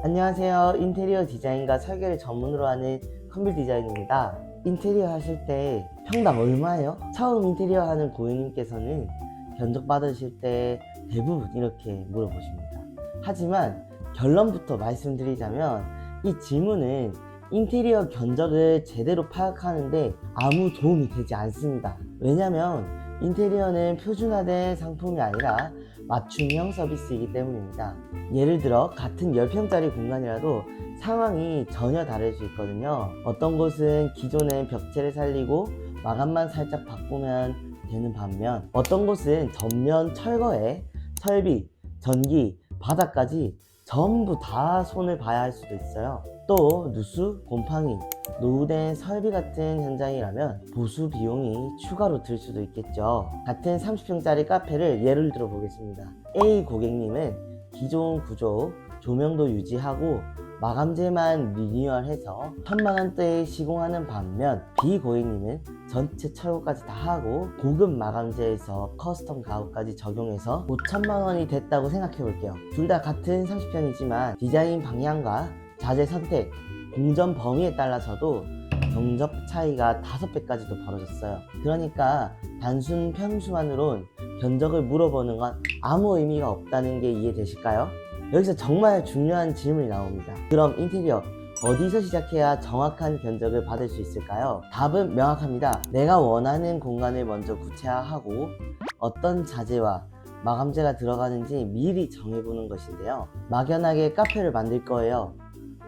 안녕하세요. 인테리어 디자인과 설계를 전문으로 하는 컨빌 디자인입니다. 인테리어 하실 때 평당 얼마예요? 처음 인테리어 하는 고객님께서는 견적 받으실 때 대부분 이렇게 물어보십니다. 하지만 결론부터 말씀드리자면 이 질문은 인테리어 견적을 제대로 파악하는데 아무 도움이 되지 않습니다. 왜냐면 인테리어는 표준화된 상품이 아니라 맞춤형 서비스이기 때문입니다. 예를 들어 같은 10평짜리 공간이라도 상황이 전혀 다를 수 있거든요. 어떤 곳은 기존의 벽체를 살리고 마감만 살짝 바꾸면 되는 반면 어떤 곳은 전면 철거에 설비, 전기, 바닥까지 전부 다 손을 봐야 할 수도 있어요. 또 누수, 곰팡이, 노후된 설비 같은 현장이라면 보수 비용이 추가로 들 수도 있겠죠. 같은 30평짜리 카페를 예를 들어 보겠습니다. A 고객님은 기존 구조, 조명도 유지하고 마감재만 리뉴얼해서 1000만원대에 시공하는 반면 B 고객님은 전체 철거까지 다 하고 고급 마감재에서 커스텀 가구까지 적용해서 5천만원이 됐다고 생각해 볼게요. 둘 다 같은 30평이지만 디자인 방향과 자재 선택, 공정 범위에 따라서도 경적 차이가 5배까지도 벌어졌어요. 그러니까 단순 평수만으론 견적을 물어보는 건 아무 의미가 없다는 게 이해되실까요? 여기서 정말 중요한 질문이 나옵니다. 그럼 인테리어 어디서 시작해야 정확한 견적을 받을 수 있을까요? 답은 명확합니다. 내가 원하는 공간을 먼저 구체화하고 어떤 자재와 마감재가 들어가는지 미리 정해보는 것인데요. 막연하게 카페를 만들 거예요.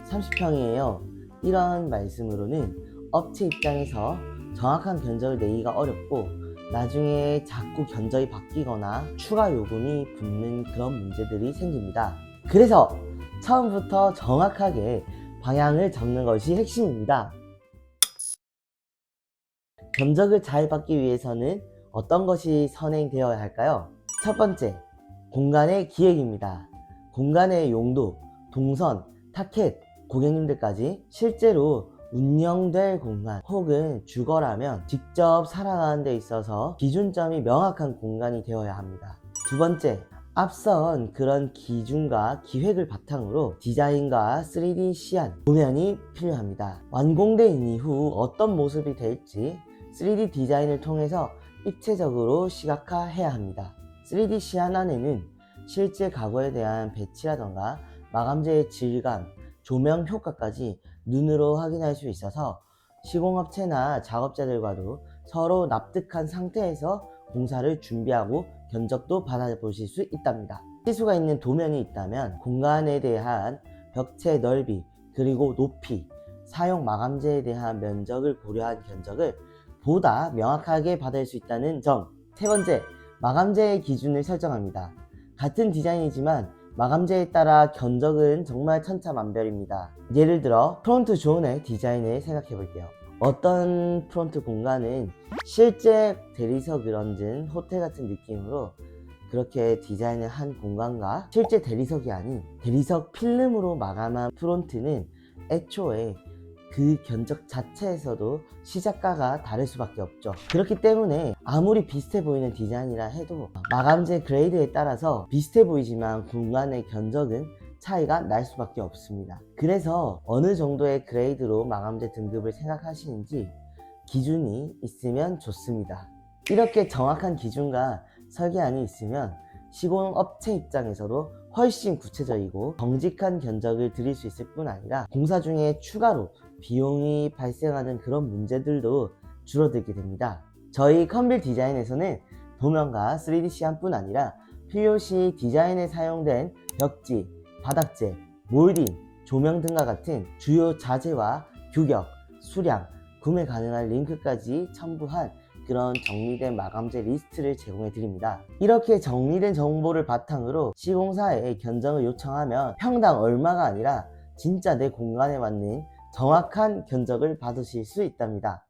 30평이에요. 이런 말씀으로는 업체 입장에서 정확한 견적을 내기가 어렵고 나중에 자꾸 견적이 바뀌거나 추가 요금이 붙는 그런 문제들이 생깁니다. 그래서 처음부터 정확하게 방향을 잡는 것이 핵심입니다. 견적을 잘 받기 위해서는 어떤 것이 선행되어야 할까요? 첫 번째, 공간의 기획입니다. 공간의 용도, 동선, 타켓, 고객님들까지 실제로 운영될 공간 혹은 주거라면 직접 살아가는 데 있어서 기준점이 명확한 공간이 되어야 합니다. 두 번째, 앞선 그런 기준과 기획을 바탕으로 디자인과 3D 시안, 도면이 필요합니다. 완공된 이후 어떤 모습이 될지 3D 디자인을 통해서 입체적으로 시각화해야 합니다. 3D 시안 안에는 실제 가구에 대한 배치라던가 마감재의 질감, 조명 효과까지 눈으로 확인할 수 있어서 시공업체나 작업자들과도 서로 납득한 상태에서 공사를 준비하고 견적도 받아보실 수 있답니다. 시수가 있는 도면이 있다면 공간에 대한 벽체 넓이 그리고 높이, 사용 마감재에 대한 면적을 고려한 견적을 보다 명확하게 받을 수 있다는 점. 세 번째, 마감재의 기준을 설정합니다. 같은 디자인이지만 마감재에 따라 견적은 정말 천차만별입니다. 예를 들어 프론트 존의 디자인을 생각해 볼게요. 어떤 프론트 공간은 실제 대리석을 얹은 호텔 같은 느낌으로 그렇게 디자인을 한 공간과 실제 대리석이 아닌 대리석 필름으로 마감한 프론트는 애초에 그 견적 자체에서도 시작가가 다를 수밖에 없죠. 그렇기 때문에 아무리 비슷해 보이는 디자인이라 해도 마감재 그레이드에 따라서 비슷해 보이지만 공간의 견적은 차이가 날 수밖에 없습니다. 그래서 어느 정도의 그레이드로 마감재 등급을 생각하시는지 기준이 있으면 좋습니다. 이렇게 정확한 기준과 설계안이 있으면 시공업체 입장에서도 훨씬 구체적이고 정직한 견적을 드릴 수 있을 뿐 아니라 공사 중에 추가로 비용이 발생하는 그런 문제들도 줄어들게 됩니다. 저희 컨빌 디자인에서는 도면과 3D 시안뿐 아니라 필요 시 디자인에 사용된 벽지, 바닥재, 몰딩, 조명 등과 같은 주요 자재와 규격, 수량, 구매 가능한 링크까지 첨부한 그런 정리된 마감재 리스트를 제공해 드립니다. 이렇게 정리된 정보를 바탕으로 시공사에 견적을 요청하면 평당 얼마가 아니라 진짜 내 공간에 맞는 정확한 견적을 받으실 수 있답니다.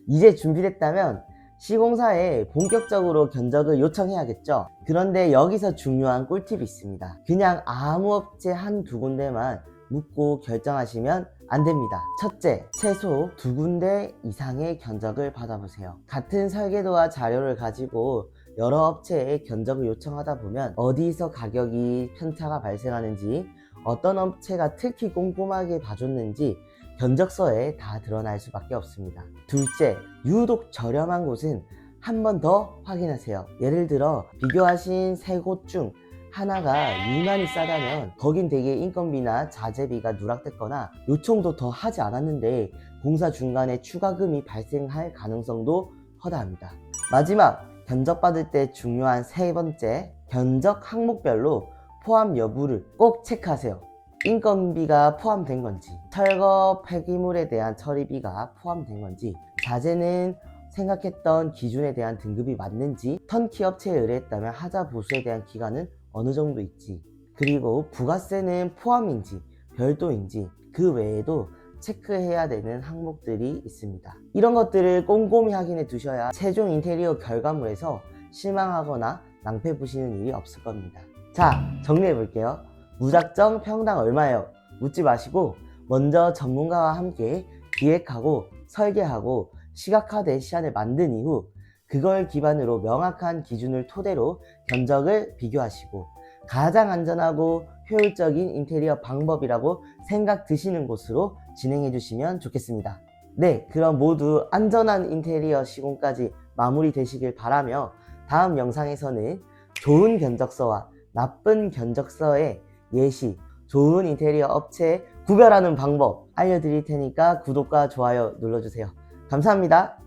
이제 준비됐다면 시공사에 본격적으로 견적을 요청해야겠죠. 그런데 여기서 중요한 꿀팁이 있습니다. 그냥 아무 업체 한두 군데만 묻고 결정하시면 안 됩니다. 첫째, 최소 2군데 이상의 견적을 받아보세요. 같은 설계도와 자료를 가지고 여러 업체에 견적을 요청하다 보면 어디서 가격이 편차가 발생하는지, 어떤 업체가 특히 꼼꼼하게 봐줬는지 견적서에 다 드러날 수밖에 없습니다. 둘째, 유독 저렴한 곳은 한 번 더 확인하세요. 예를 들어 비교하신 세 곳 중 하나가 유난히 싸다면 거긴 대개 인건비나 자재비가 누락됐거나 요청도 더 하지 않았는데 공사 중간에 추가금이 발생할 가능성도 허다합니다. 마지막, 견적받을 때 중요한 세 번째, 견적 항목별로 포함 여부를 꼭 체크하세요. 인건비가 포함된 건지, 철거 폐기물에 대한 처리비가 포함된 건지, 자재는 생각했던 기준에 대한 등급이 맞는지, 턴키 업체에 의뢰했다면 하자 보수에 대한 기간은 어느 정도 있지, 그리고 부가세는 포함인지 별도인지, 그 외에도 체크해야 되는 항목들이 있습니다. 이런 것들을 꼼꼼히 확인해 두셔야 최종 인테리어 결과물에서 실망하거나 낭패 보시는 일이 없을 겁니다. 자, 정리해 볼게요. 무작정 평당 얼마예요? 묻지 마시고 먼저 전문가와 함께 기획하고 설계하고 시각화된 시안을 만든 이후 그걸 기반으로 명확한 기준을 토대로 견적을 비교하시고 가장 안전하고 효율적인 인테리어 방법이라고 생각 드시는 곳으로 진행해 주시면 좋겠습니다. 네, 그럼 모두 안전한 인테리어 시공까지 마무리 되시길 바라며 다음 영상에서는 좋은 견적서와 나쁜 견적서의 예시, 좋은 인테리어 업체 구별하는 방법 알려드릴 테니까 구독과 좋아요 눌러주세요. 감사합니다.